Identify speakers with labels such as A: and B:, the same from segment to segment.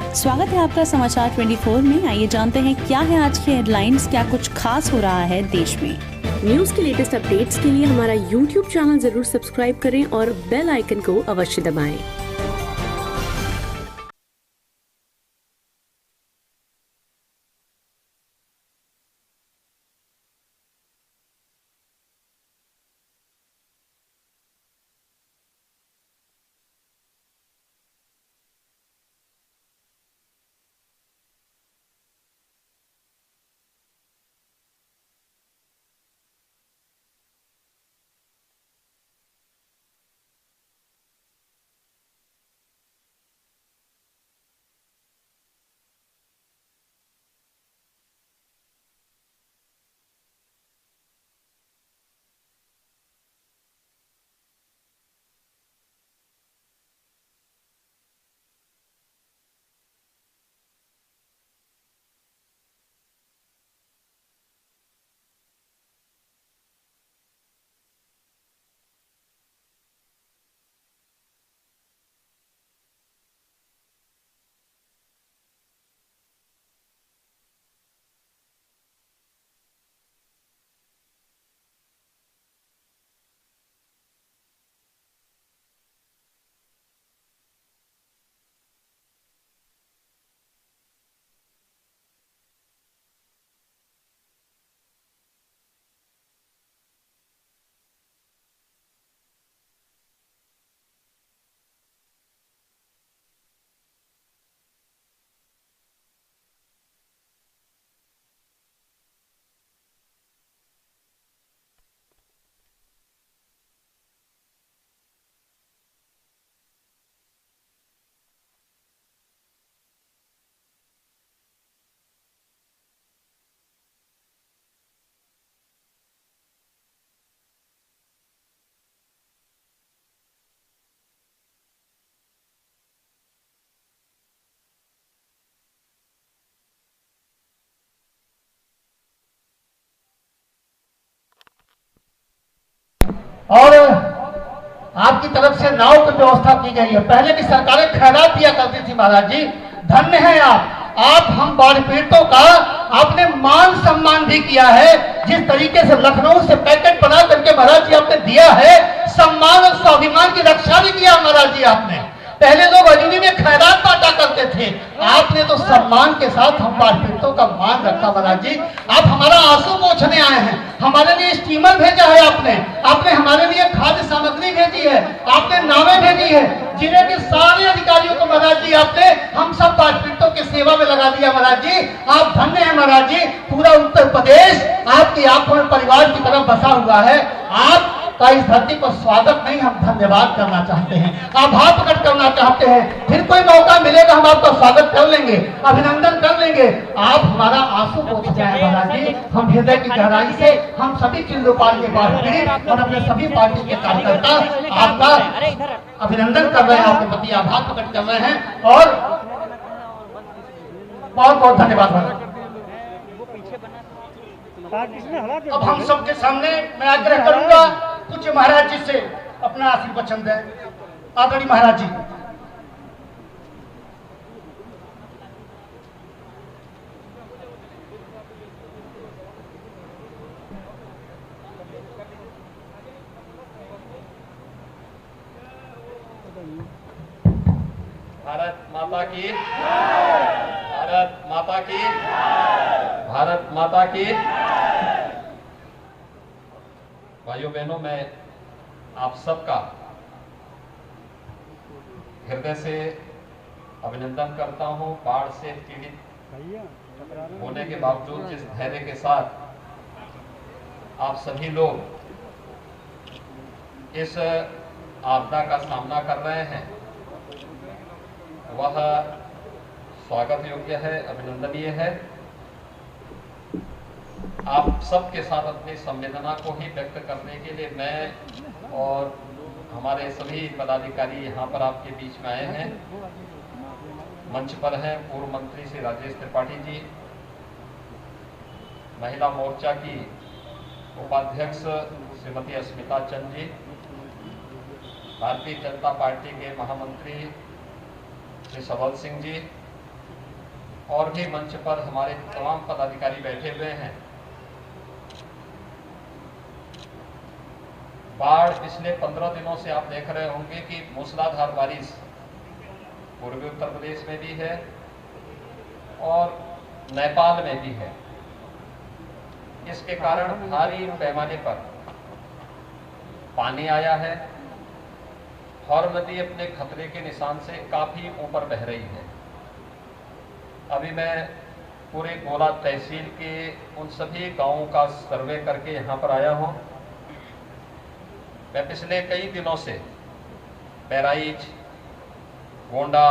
A: स्वागत है आपका समाचार 24 में। आइए जानते हैं क्या है आज की हेडलाइंस, क्या कुछ खास हो रहा है देश में। न्यूज के लेटेस्ट अपडेट्स के लिए हमारा YouTube चैनल जरूर सब्सक्राइब करें और बेल आइकन को अवश्य दबाएं।
B: और आपकी तरफ से नाव की व्यवस्था की गई है। पहले की सरकारें खैरात दिया करती थी। महाराज जी धन्य हैं आप हम बाढ़ पीड़ितों का आपने मान सम्मान भी किया है। जिस तरीके से लखनऊ से पैकेट बना करके महाराज जी आपने दिया है, सम्मान और स्वाभिमान की रक्षा भी किया महाराज जी आपने। पहले लोग अजूनी में खैरात बांटा करते थे, आपने तो सम्मान के साथ हम बाढ़ पीड़ितों का मान रखा महाराज जी। आप हमारा आंसू पोंछने आए हैं, हमारे लिए स्टीमर भेजा है आपने हमारे लिए खाद्य सामग्री भेजी है, आपने नावें भेजी है, जिले के सारे अधिकारियों को महाराज जी आपने हम सब बाढ़ पीड़ितों की सेवा में लगा दिया महाराज जी। आप धन्य हैं महाराज जी। पूरा उत्तर प्रदेश आपकी आंखों में परिवार की तरफ बसा हुआ है। आप का इस धरती पर स्वागत नहीं, हम धन्यवाद करना चाहते हैं, आभार प्रकट करना चाहते हैं। फिर कोई मौका मिलेगा हम आपका स्वागत कर लेंगे, अभिनंदन कर लेंगे। आप हमारा आंसू पोंछ जाए महाराज जी। हम हृदय की गहराई से हम सभी चिल्लोपाल के बाढ़ पीड़ित और अपने सभी पार्टी के कार्यकर्ता आपका अभिनंदन कर रहे हैं, आपके प्रति आभार प्रकट कर रहे हैं और बहुत बहुत धन्यवाद महाराज। अब हम सबके सामने मैं आग्रह करूंगा कुछ महाराज जी से अपना आशीर्वचन दें। आदरणीय महाराज जी।
C: भारत माता की, भारत माता की, भारत माता की। भाइयों बहनों, मैं आप सबका हृदय से अभिनंदन करता हूं। बाढ़ से पीड़ित होने के बावजूद जिस धैर्य के साथ आप सभी लोग इस आपदा का सामना कर रहे हैं, वह स्वागत योग्य है, अभिनंदनीय है। आप सबके साथ अपनी संवेदना को ही व्यक्त करने के लिए मैं और हमारे सभी पदाधिकारी यहाँ पर आपके बीच में आए हैं। मंच पर हैं पूर्व मंत्री श्री राजेश त्रिपाठी जी, महिला मोर्चा की उपाध्यक्ष श्रीमती अस्मिता चंद जी, भारतीय जनता पार्टी के महामंत्री श्री सबल सिंह जी, और भी मंच पर हमारे तमाम पदाधिकारी बैठे हुए हैं। बाढ़ पिछले 15 दिनों से आप देख रहे होंगे कि मूसलाधार बारिश पूर्वी उत्तर प्रदेश में भी है और नेपाल में भी है। इसके कारण भारी पैमाने पर पानी आया है। हर नदी अपने खतरे के निशान से काफी ऊपर बह रही है। अभी मैं पूरे गोला तहसील के उन सभी गांवों का सर्वे करके यहाँ पर आया हूँ। मैं पिछले कई दिनों से बहराइच, गोंडा,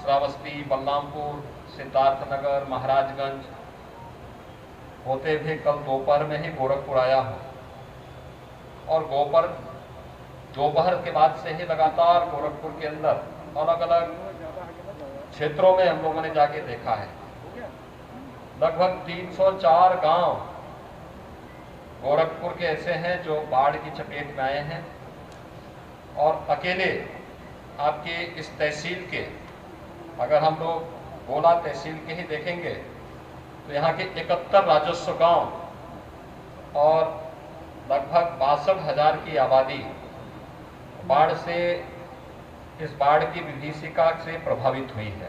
C: श्रावस्ती, बलरामपुर, सिद्धार्थनगर, महाराजगंज होते हुए कल दोपहर में ही गोरखपुर आया हूँ और दोपहर के बाद से ही लगातार गोरखपुर के अंदर अलग अलग क्षेत्रों में हम लोगों ने जाके देखा है। लगभग 304 गांव गोरखपुर के ऐसे हैं जो बाढ़ की चपेट में आए हैं और अकेले आपके इस तहसील के, अगर हम लोग गोला तहसील के ही देखेंगे तो यहाँ के 71 राजस्व गांव और लगभग 62,000 की आबादी बाढ़ से, इस बाढ़ की विभीषिका से प्रभावित हुई है।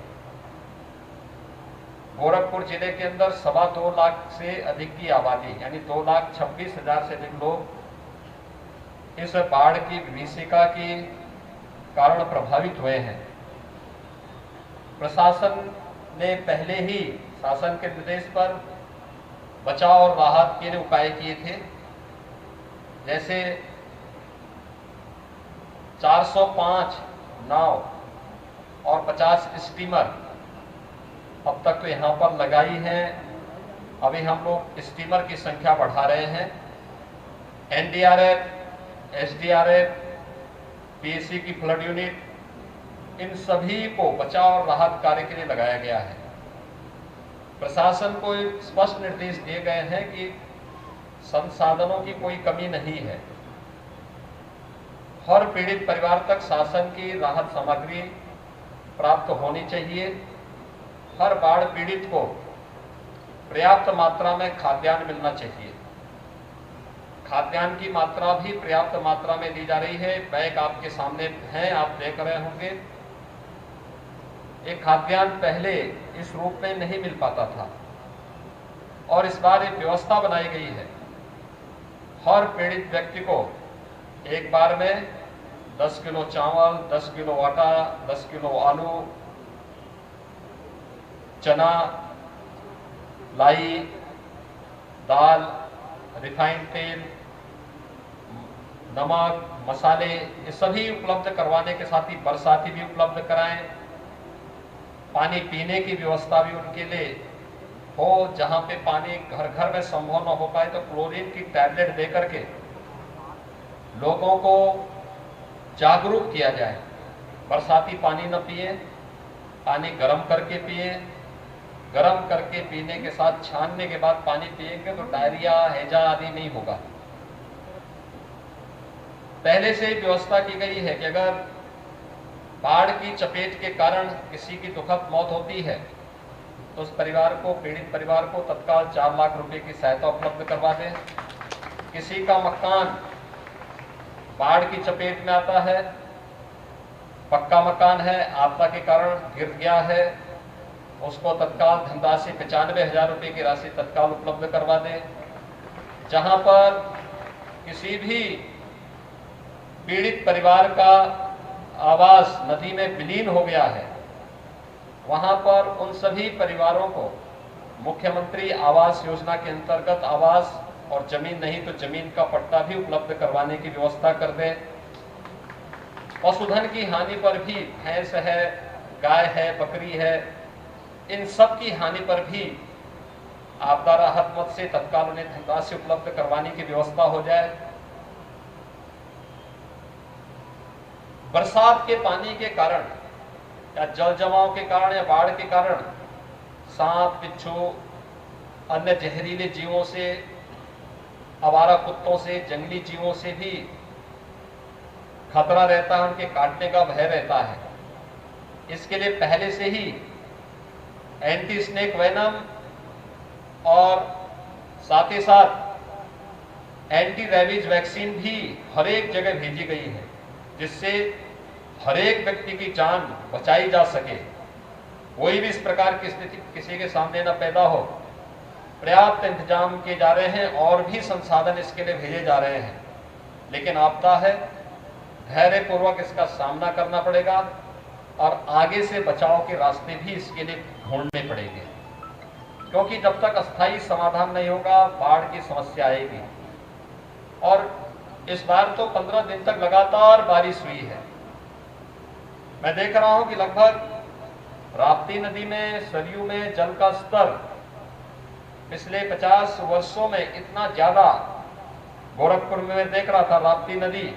C: गोरखपुर जिले के अंदर 2.25 लाख से अधिक की आबादी यानी 2,26,000 से अधिक लोग इस बाढ़ की विभीषिका के कारण प्रभावित हुए हैं। प्रशासन ने पहले ही शासन के निर्देश पर बचाव और राहत के लिए उपाय किए थे। जैसे 405 नाव और 50 स्टीमर अब तक तो यहाँ पर लगाई है। अभी हम लोग स्टीमर की संख्या बढ़ा रहे हैं। एनडीआरएफ, एसडीआरएफ, पीएसी की फ्लड यूनिट, इन सभी को बचाव और राहत कार्य के लिए लगाया गया है। प्रशासन को स्पष्ट निर्देश दिए गए हैं कि संसाधनों की कोई कमी नहीं है। हर पीड़ित परिवार तक शासन की राहत सामग्री प्राप्त होनी चाहिए। हर बाढ़ पीड़ित को पर्याप्त मात्रा में खाद्यान्न मिलना चाहिए। खाद्यान्न की मात्रा भी पर्याप्त मात्रा में दी जा रही है। बैग आपके सामने हैं, आप देख रहे होंगे। एक खाद्यान्न पहले इस रूप में नहीं मिल पाता था और इस बार एक व्यवस्था बनाई गई है। हर पीड़ित व्यक्ति को एक बार में 10 किलो चावल, 10 किलो आटा, 10 किलो आलू, चना, लाई, दाल, रिफाइंड तेल, नमक, मसाले, ये सभी उपलब्ध करवाने के साथ ही बरसाती भी उपलब्ध कराएं। पानी पीने की व्यवस्था भी उनके लिए हो। जहां पे पानी घर घर में संभव न हो पाए तो क्लोरीन की टैबलेट दे करके लोगों को जागरूक किया जाए। बरसाती पानी न पिए, पानी गर्म करके पिए। गर्म करके पीने के साथ छानने के बाद पानी पिएंगे तो डायरिया, हैजा आदि नहीं होगा। पहले से ही व्यवस्था की गई है कि अगर बाढ़ की चपेट के कारण किसी की दुखद मौत होती है तो उस परिवार को, पीड़ित परिवार को तत्काल 4 लाख रुपए की सहायता उपलब्ध करवा दें। किसी का मकान बाढ़ की चपेट में आता है, पक्का मकान है, आपदा के कारण गिर गया है, उसको तत्काल धनराशि 95,000 रुपए की राशि तत्काल उपलब्ध करवा दें। जहां पर किसी भी पीड़ित परिवार का आवास नदी में विलीन हो गया है, वहां पर उन सभी परिवारों को मुख्यमंत्री आवास योजना के अंतर्गत आवास और जमीन नहीं तो जमीन का पट्टा भी उपलब्ध करवाने की व्यवस्था कर दें। पशुधन की हानि पर भी, भैंस है, गाय है, बकरी है, इन सब की हानि पर भी आपदा राहत मद से तत्काल उन्हें धनराशि उपलब्ध करवाने की व्यवस्था हो जाए। बरसात के पानी के कारण या जल जमाव के कारण या बाढ़ के कारण सांप, बिच्छू, अन्य जहरीले जीवों से, आवारा कुत्तों से, जंगली जीवों से भी खतरा रहता है, उनके काटने का भय रहता है। इसके लिए पहले से ही एंटी स्नेक वेनम और साथ ही साथ एंटी रेबीज वैक्सीन भी हर एक जगह भेजी गई है, जिससे हर एक व्यक्ति की जान बचाई जा सके, कोई भी इस प्रकार की स्थिति किसी के सामने न पैदा हो। पर्याप्त इंतजाम किए जा रहे हैं और भी संसाधन इसके लिए भेजे जा रहे हैं, लेकिन आपदा है, धैर्य पूर्वक इसका सामना करना पड़ेगा और आगे से बचाव के रास्ते भी इसके लिए ढूंढने पड़ेंगे, क्योंकि जब तक अस्थायी समाधान नहीं होगा बाढ़ की समस्या आएगी। और इस बार तो 15 दिन तक लगातार बारिश हुई है। मैं देख रहा हूं कि लगभग राप्ती नदी में, सरयू में जल का स्तर पिछले 50 वर्षों में इतना ज्यादा, गोरखपुर में मैं देख रहा था राप्ती नदी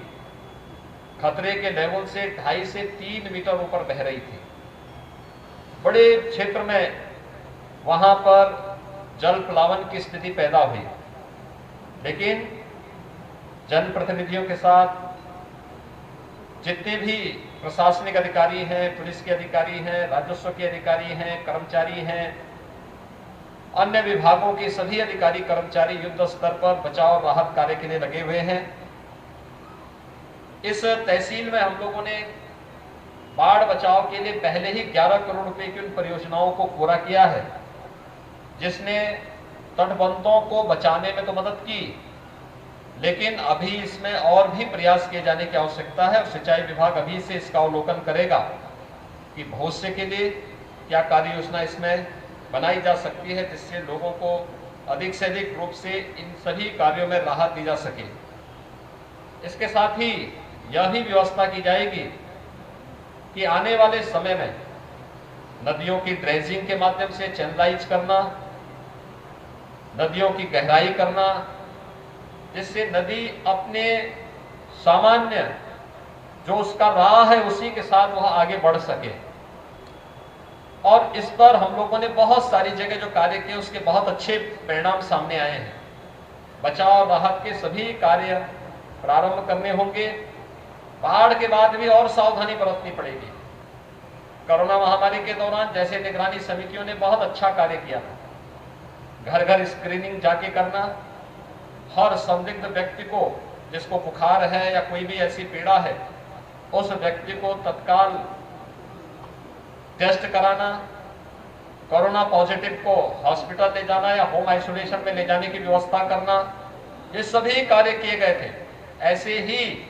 C: खतरे के लेवल से 2.5 से 3 मीटर ऊपर बह रही थी। बड़े क्षेत्र में वहां पर जल प्लावन की स्थिति पैदा हुई, लेकिन जनप्रतिनिधियों के साथ जितने भी प्रशासनिक अधिकारी हैं, पुलिस के अधिकारी हैं, राजस्व के अधिकारी हैं, कर्मचारी हैं, अन्य विभागों के सभी अधिकारी कर्मचारी युद्ध स्तर पर बचाव और राहत कार्य के लिए लगे हुए हैं। इस तहसील में हम लोगों ने बाढ़ बचाव के लिए पहले ही 11 करोड़ रुपए की उन परियोजनाओं को पूरा किया है, जिसने तटबंधों को बचाने में तो मदद की, लेकिन अभी इसमें और भी प्रयास किए जाने की आवश्यकता है। और सिंचाई विभाग अभी से इसका अवलोकन करेगा कि भविष्य के लिए क्या कार्य योजना इसमें बनाई जा सकती है, जिससे लोगों को अधिक से अधिक रूप से इन सभी कार्यों में राहत दी जा सके। इसके साथ ही यह भी व्यवस्था की जाएगी कि आने वाले समय में नदियों की ड्रेजिंग के माध्यम से चैनलाइज करना, नदियों की गहराई करना, जिससे नदी अपने सामान्य जो उसका राह है उसी के साथ वह आगे बढ़ सके। और इस पर हम लोगों ने बहुत सारी जगह जो कार्य किए उसके बहुत अच्छे परिणाम सामने आए हैं। बचाव और राहत के सभी कार्य प्रारंभ करने होंगे। बाढ़ के बाद भी और सावधानी बरतनी पड़ेगी। कोरोना महामारी के दौरान जैसे निगरानी समितियों ने बहुत अच्छा कार्य किया था, घर घर स्क्रीनिंग जाके करना, हर संदिग्ध व्यक्ति को जिसको बुखार है या कोई भी ऐसी पीड़ा है उस व्यक्ति को तत्काल टेस्ट कराना, कोरोना पॉजिटिव को हॉस्पिटल ले जाना या होम आइसोलेशन में ले जाने की व्यवस्था करना, ये सभी कार्य किए गए थे। ऐसे ही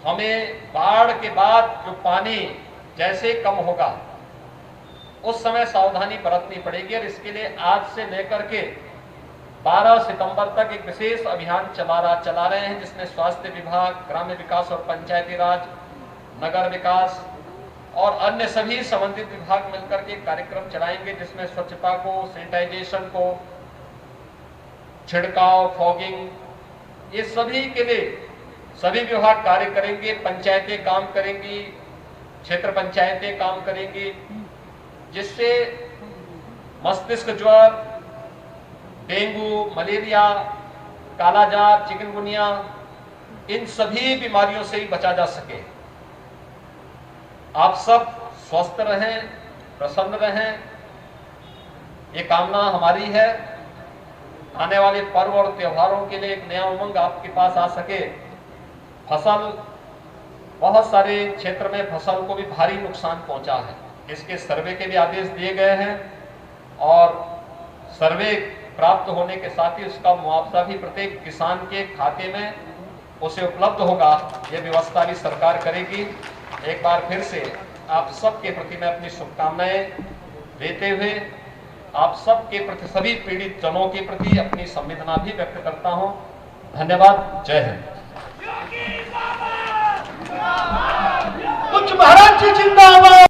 C: हमें बाढ़ के बाद जो पानी जैसे कम होगा उस समय सावधानी बरतनी पड़ेगी। और इसके लिए आज से लेकर के 12 सितंबर तक एक विशेष अभियान चला रहे हैं, जिसमें स्वास्थ्य विभाग, ग्राम्य विकास और पंचायती राज, नगर विकास और अन्य सभी संबंधित विभाग मिलकर के कार्यक्रम चलाएंगे, जिसमें स्वच्छता को, सैनिटाइजेशन को, छिड़काव, फॉगिंग, ये सभी के लिए सभी विभाग कार्य करेंगे। पंचायतें काम करेंगी, क्षेत्र पंचायतें काम करेंगी, जिससे मस्तिष्क ज्वर, डेंगू, मलेरिया, कालाजार, चिकनगुनिया, इन सभी बीमारियों से ही बचा जा सके। आप सब स्वस्थ रहें, प्रसन्न रहें, ये कामना हमारी है। आने वाले पर्व और त्योहारों के लिए एक नया उमंग आपके पास आ सके। फसल, बहुत सारे क्षेत्र में फसल को भी भारी नुकसान पहुंचा है, इसके सर्वे के भी आदेश दिए गए हैं और सर्वे प्राप्त होने के साथ ही उसका मुआवजा भी प्रत्येक किसान के खाते में उसे उपलब्ध होगा। यह व्यवस्था भी सरकार करेगी। एक बार फिर से आप सबके प्रति मैं अपनी शुभकामनाएं देते हुए आप सबके प्रति, सभी पीड़ित जनों के प्रति अपनी संवेदना भी व्यक्त करता हूं। धन्यवाद। जय हिंद।
B: उच्च महाराज जी जिंदाबाद।